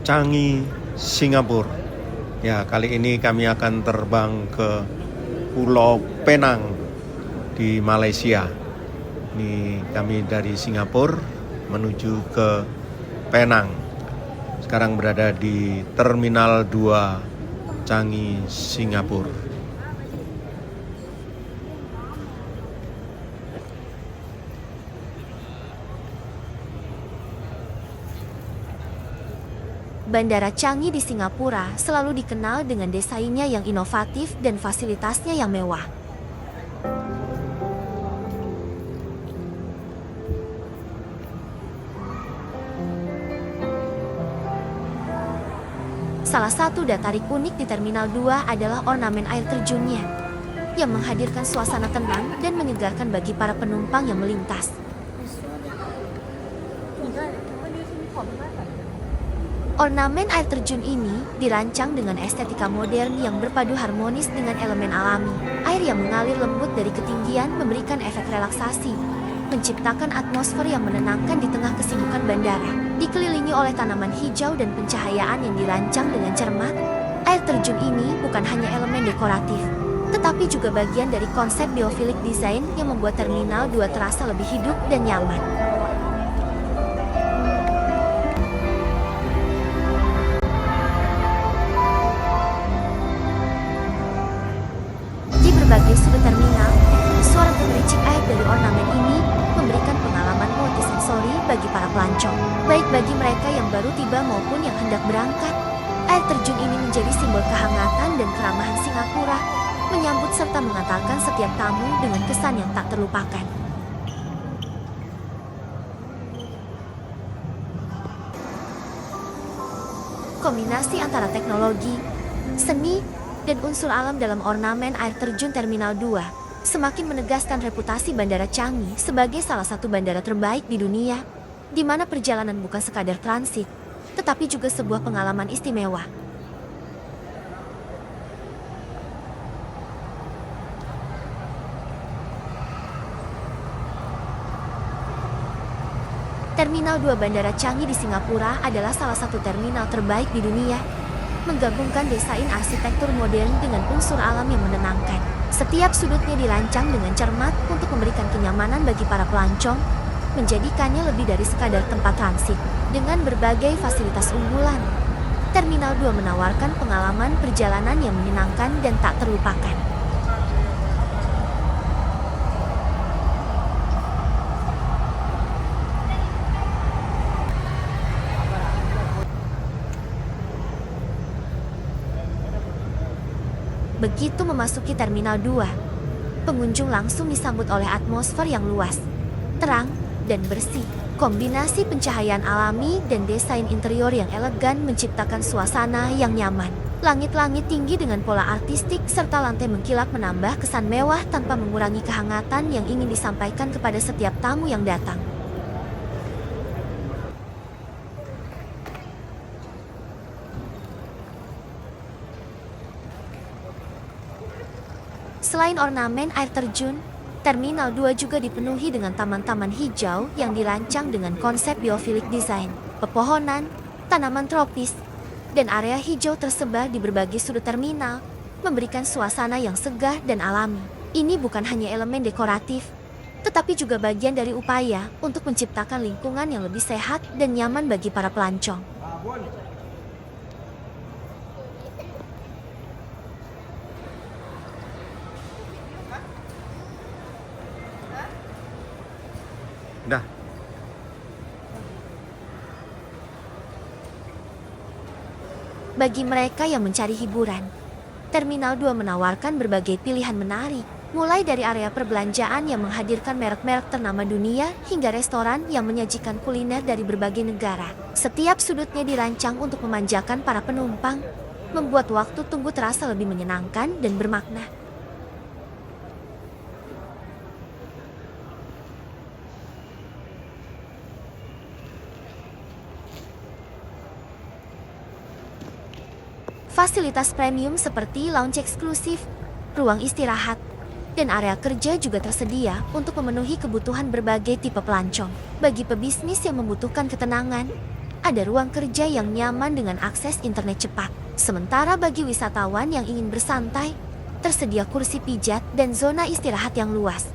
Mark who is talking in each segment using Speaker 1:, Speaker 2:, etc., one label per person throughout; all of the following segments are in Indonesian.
Speaker 1: Changi, Singapura. Ya, kali ini kami akan terbang ke Pulau Penang di Malaysia. Ini kami dari Singapura menuju ke Penang. Sekarang berada di Terminal 2 Changi, Singapura.
Speaker 2: Bandara Changi di Singapura selalu dikenal dengan desainnya yang inovatif dan fasilitasnya yang mewah. Salah satu daya tarik unik di Terminal 2 adalah ornamen air terjunnya, yang menghadirkan suasana tenang dan menyegarkan bagi para penumpang yang melintas. Ornamen air terjun ini dirancang dengan estetika modern yang berpadu harmonis dengan elemen alami. Air yang mengalir lembut dari ketinggian memberikan efek relaksasi, menciptakan atmosfer yang menenangkan di tengah kesibukan bandara. Dikelilingi oleh tanaman hijau dan pencahayaan yang dirancang dengan cermat, air terjun ini bukan hanya elemen dekoratif, tetapi juga bagian dari konsep biophilic design yang membuat Terminal 2 terasa lebih hidup dan nyaman. Berbagai sudut terminal, suara gemericik air dari ornamen ini memberikan pengalaman multisensori bagi para pelancong, baik bagi mereka yang baru tiba maupun yang hendak berangkat. Air terjun ini menjadi simbol kehangatan dan keramahan Singapura, menyambut serta mengantarkan setiap tamu dengan kesan yang tak terlupakan. Kombinasi antara teknologi, seni, dan unsur alam dalam ornamen air terjun Terminal 2 semakin menegaskan reputasi Bandara Changi sebagai salah satu bandara terbaik di dunia, di mana perjalanan bukan sekadar transit, tetapi juga sebuah pengalaman istimewa. Terminal 2 Bandara Changi di Singapura adalah salah satu terminal terbaik di dunia, menggabungkan desain arsitektur modern dengan unsur alam yang menenangkan. Setiap sudutnya dirancang dengan cermat untuk memberikan kenyamanan bagi para pelancong, menjadikannya lebih dari sekadar tempat transit. Dengan berbagai fasilitas unggulan, Terminal 2 menawarkan pengalaman perjalanan yang menyenangkan dan tak terlupakan. Begitu memasuki Terminal 2, pengunjung langsung disambut oleh atmosfer yang luas, terang, dan bersih. Kombinasi pencahayaan alami dan desain interior yang elegan menciptakan suasana yang nyaman. Langit-langit tinggi dengan pola artistik serta lantai mengkilap menambah kesan mewah tanpa mengurangi kehangatan yang ingin disampaikan kepada setiap tamu yang datang. Selain ornamen air terjun, Terminal 2 juga dipenuhi dengan taman-taman hijau yang dirancang dengan konsep biophilic design. Pepohonan, tanaman tropis, dan area hijau tersebar di berbagai sudut terminal, memberikan suasana yang segar dan alami. Ini bukan hanya elemen dekoratif, tetapi juga bagian dari upaya untuk menciptakan lingkungan yang lebih sehat dan nyaman bagi para pelancong.
Speaker 1: Dah.
Speaker 2: Bagi mereka yang mencari hiburan, Terminal 2 menawarkan berbagai pilihan menarik, mulai dari area perbelanjaan yang menghadirkan merek-merek ternama dunia hingga restoran yang menyajikan kuliner dari berbagai negara. Setiap sudutnya dirancang untuk memanjakan para penumpang, membuat waktu tunggu terasa lebih menyenangkan dan bermakna. Fasilitas premium seperti lounge eksklusif, ruang istirahat, dan area kerja juga tersedia untuk memenuhi kebutuhan berbagai tipe pelancong. Bagi pebisnis yang membutuhkan ketenangan, ada ruang kerja yang nyaman dengan akses internet cepat. Sementara bagi wisatawan yang ingin bersantai, tersedia kursi pijat dan zona istirahat yang luas.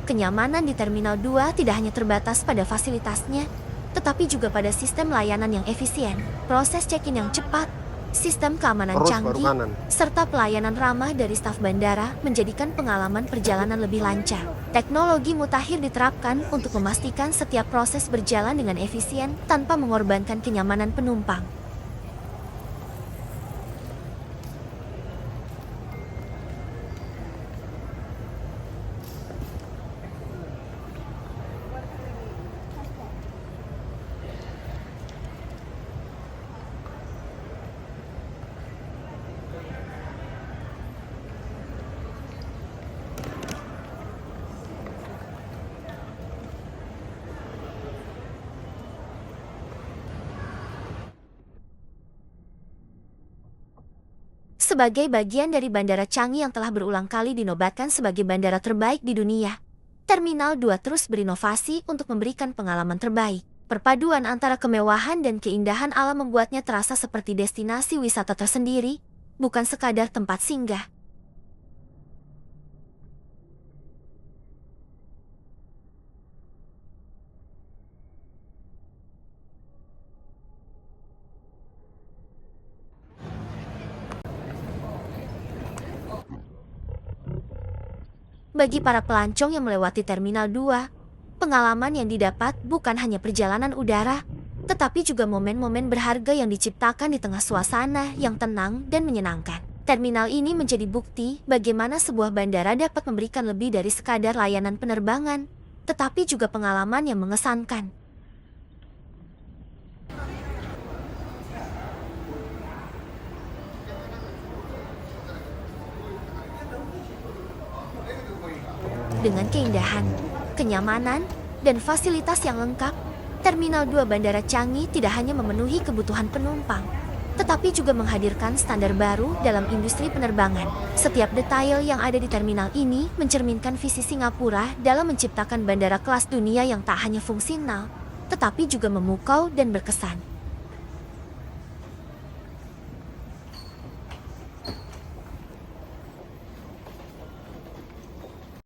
Speaker 2: Kenyamanan di Terminal 2 tidak hanya terbatas pada fasilitasnya, tetapi juga pada sistem layanan yang efisien, proses check-in yang cepat, sistem keamanan
Speaker 3: Terus baru
Speaker 2: canggih,
Speaker 3: kanan.
Speaker 2: serta pelayanan ramah dari staf bandara menjadikan pengalaman perjalanan lebih lancar. Teknologi mutakhir diterapkan untuk memastikan setiap proses berjalan dengan efisien tanpa mengorbankan kenyamanan penumpang. Sebagai bagian dari Bandara Changi yang telah berulang kali dinobatkan sebagai bandara terbaik di dunia, Terminal 2 terus berinovasi untuk memberikan pengalaman terbaik. Perpaduan antara kemewahan dan keindahan alam membuatnya terasa seperti destinasi wisata tersendiri, bukan sekadar tempat singgah. Bagi para pelancong yang melewati Terminal 2, pengalaman yang didapat bukan hanya perjalanan udara, tetapi juga momen-momen berharga yang diciptakan di tengah suasana yang tenang dan menyenangkan. Terminal ini menjadi bukti bagaimana sebuah bandara dapat memberikan lebih dari sekadar layanan penerbangan, tetapi juga pengalaman yang mengesankan. Dengan keindahan, kenyamanan, dan fasilitas yang lengkap, Terminal 2 Bandara Changi tidak hanya memenuhi kebutuhan penumpang, tetapi juga menghadirkan standar baru dalam industri penerbangan. Setiap detail yang ada di terminal ini mencerminkan visi Singapura dalam menciptakan bandara kelas dunia yang tak hanya fungsional, tetapi juga memukau dan berkesan.